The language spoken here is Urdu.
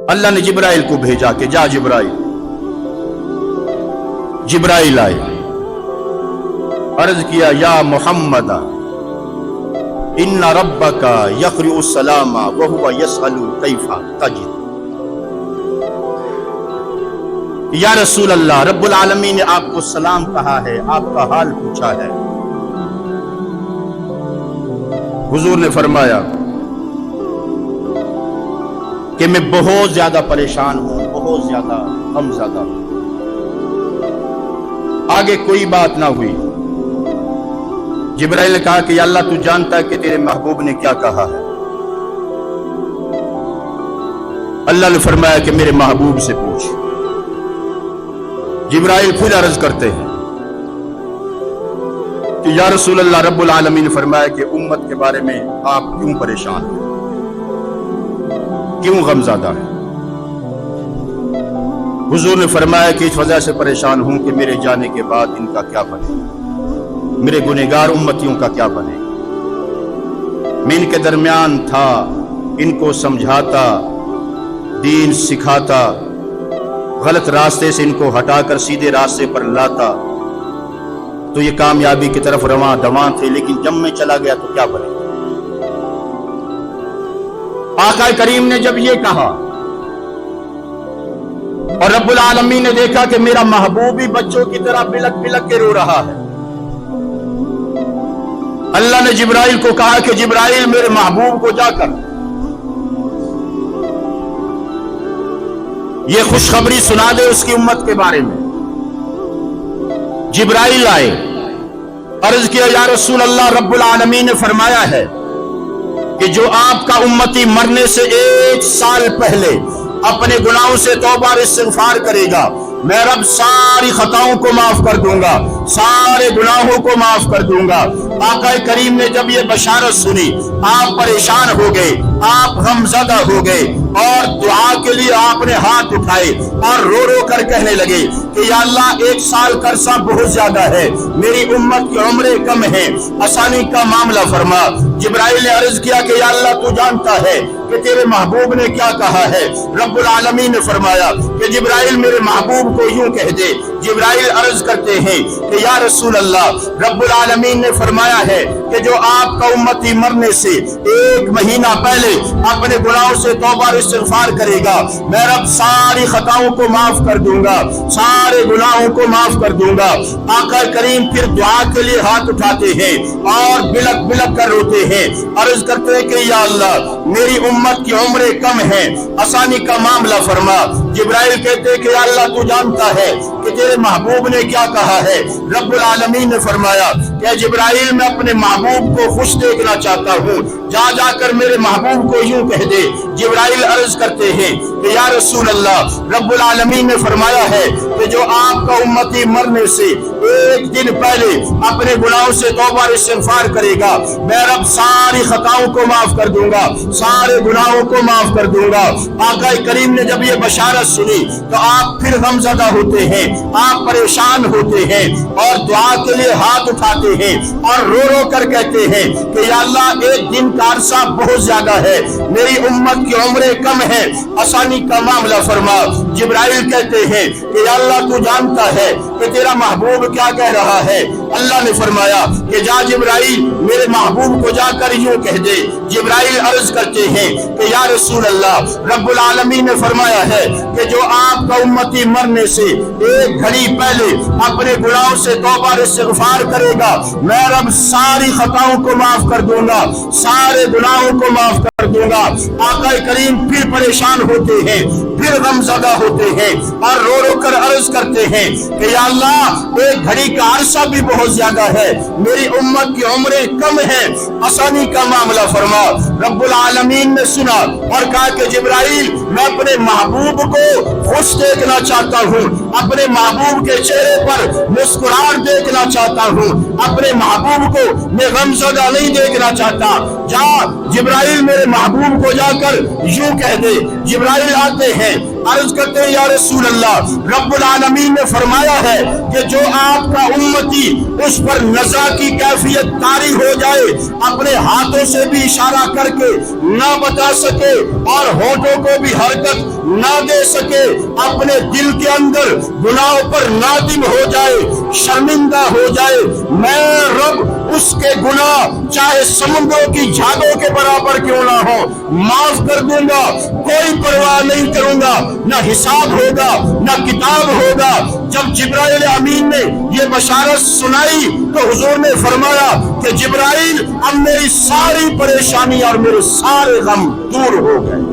اللہ نے جبرائیل کو بھیجا کہ جا جبرائیل آئے، عرض کیا یا محمد ان ربک یقرئ السلام وهو یسأل کیف تجد۔ یا رسول اللہ، رب العالمین نے آپ کو سلام کہا ہے، آپ کا حال پوچھا ہے۔ حضور نے فرمایا کہ میں بہت زیادہ پریشان ہوں، بہت زیادہ غمزدہ ہوں۔ آگے کوئی بات نہ ہوئی۔ جبرائیل نے کہا کہ یا اللہ تو جانتا ہے کہ تیرے محبوب نے کیا کہا ہے۔ اللہ نے فرمایا کہ میرے محبوب سے پوچھ۔ جبرائیل پھر عرض کرتے ہیں کہ یا رسول اللہ، رب العالمین نے فرمایا کہ امت کے بارے میں آپ کیوں پریشان ہیں، کیوں غمزدہ ہیں؟ حضور نے فرمایا کہ اس وجہ سے پریشان ہوں کہ میرے جانے کے بعد ان کا کیا بنے، میرے گنہگار امتیوں کا کیا بنے۔ میں ان کے درمیان تھا، ان کو سمجھاتا، دین سکھاتا، غلط راستے سے ان کو ہٹا کر سیدھے راستے پر لاتا، تو یہ کامیابی کی طرف رواں دواں تھے، لیکن جب میں چلا گیا تو کیا بنے۔ آقا کریم نے جب یہ کہا اور رب العالمین نے دیکھا کہ میرا محبوب بھی بچوں کی طرح بلک بلک کے رو رہا ہے، اللہ نے جبرائیل کو کہا کہ جبرائیل میرے محبوب کو جا کر یہ خوشخبری سنا دے اس کی امت کے بارے میں۔ جبرائیل آئے، عرض کیا یا رسول اللہ، رب العالمین نے فرمایا ہے کہ جو آپ کا امتی مرنے سے 1 سال پہلے اپنے گناہوں سے توبہ اور استغفار کرے گا، میں رب ساری خطاؤں کو معاف کر دوں گا، سارے گناہوں کو معاف کر دوں گا۔ آقا کریم نے جب یہ بشارت سنی، آپ پریشان ہو گئے، آپ غمزدہ ہو گئے، اور دعا کے لیے آپ نے ہاتھ اٹھائے اور رو رو کر کہنے لگے کہ یا اللہ، 1 سال کا عرصہ بہت زیادہ ہے، میری امت کی عمریں کم ہیں، آسانی کا معاملہ فرما۔ جبرائیل نے عرض کیا کہ یا اللہ تو جانتا ہے کہ تیرے محبوب نے کیا کہا ہے۔ رب العالمین نے فرمایا کہ جبرائیل میرے محبوب کو یوں کہہ دے۔ جبرائیل عرض کرتے ہیں کہ یا رسول اللہ، رب العالمین نے فرمایا ہے کہ جو آپ کا امتی مرنے سے 1 مہینہ پہلے اپنے گناہوں سے توبہ اور استغفار کرے گا، میں رب ساری خطاؤں کو معاف کر دوں گا، سارے گناہوں کو معاف کر دوں گا۔ آقا کریم پھر دعا کے لیے ہاتھ اٹھاتے ہیں اور بلک بلک کر روتے ہیں، عرض کرتے ہیں کہ یا اللہ، میری امت کی عمریں کم ہیں، آسانی کا معاملہ فرما۔ جبرائیل کہتے ہیں کہ یا اللہ تو جانتا ہے کہ تیرے محبوب نے کیا کہا ہے۔ رب العالمین نے فرمایا کہ جبرائیل، میں اپنے محبوب کو خوش دیکھنا چاہتا ہوں، جا جا کر میرے محبوب کو یوں کہہ دے۔ جبرائیل عرض کرتے ہیں کہ یا رسول اللہ، رب العالمین نے فرمایا ہے کہ جو آپ کا امتی مرنے سے 1 دن پہلے اپنے گناہوں سے توبہ اور استغفار کرے گا، میں رب ساری خطاؤں کو معاف کر دوں گا، سارے گناہوں کو معاف کر دوں گا۔ آقا کریم نے جب یہ بشارت سنی تو آپ پھر غمزدہ ہوتے ہیں، آپ پریشان ہوتے ہیں اور دعا کے لیے ہاتھ اٹھاتے ہیں اور رو رو کر کہتے ہیں کہ یا اللہ، 1 دن کا عرصہ بہت زیادہ ہے، میری امت کی عمریں کم ہیں، آسانی کا معاملہ فرما۔ جبرائیل کہتے ہیں کہ یا اللہ تو جانتا ہے کہ تیرا محبوب کیا کہہ رہا ہے۔ اللہ نے فرمایا کہ جا جبرائیل، میرے محبوب کو جا کر یوں کہہ دے۔ جبرائیل عرض کرتے ہیں کہ یا رسول اللہ، رب العالمین نے فرمایا ہے کہ جو آپ کا امتی مرنے سے 1 گھڑی پہلے اپنے گناہوں سے توبہ اور استغفار کرے گا، میں رب ساری خطاؤں کو معاف کر دوں گا، سارے گناہوں کو معاف کر دوں گا۔ آقا کریم پھر پریشان ہوتے ہیں، پھر غمزدہ ہوتے ہیں اور رو رو کر عرض کرتے ہیں کہ یا اللہ، 1 گھڑی کا عرصہ بھی بہت زیادہ ہے، میری امت کی عمریں کم ہیں، آسانی کا معاملہ فرما۔ رب العالمین نے سنا اور کہا کہ جبرائیل، میں اپنے محبوب کو خوش دیکھنا چاہتا ہوں، اپنے محبوب کے چہرے پر مسکراہٹ دیکھنا چاہتا ہوں، اپنے محبوب کو میں غمزدہ نہیں دیکھنا چاہتا۔ جا جبرائیل، میرے محبوب کو جا کر یوں کہہ دے۔ جبرائیل آتے ہیں عرض کرتے ہیں یا رسول اللہ، رب العالمین نے فرمایا ہے کہ جو آپ کا امتی اس پر نزا کی کیفیت طاری ہو جائے، اپنے ہاتھوں سے بھی اشارہ کر کے نہ بتا سکے اور ہونٹوں کو بھی حرکت نہ دے سکے، اپنے دل کے اندر گناہوں پر نادم ہو جائے، شرمندہ ہو جائے، میں رب اس کے گناہ چاہے سمندروں کی جھاگوں کے برابر کیوں نہ ہو معاف کر دوں گا، کوئی پرواہ نہیں کروں گا، نہ حساب ہوگا نہ کتاب ہوگا۔ جب جبرائیل امین نے یہ بشارت سنائی تو حضور نے فرمایا کہ جبرائیل اب میری ساری پریشانی اور میرے سارے غم دور ہو گئے۔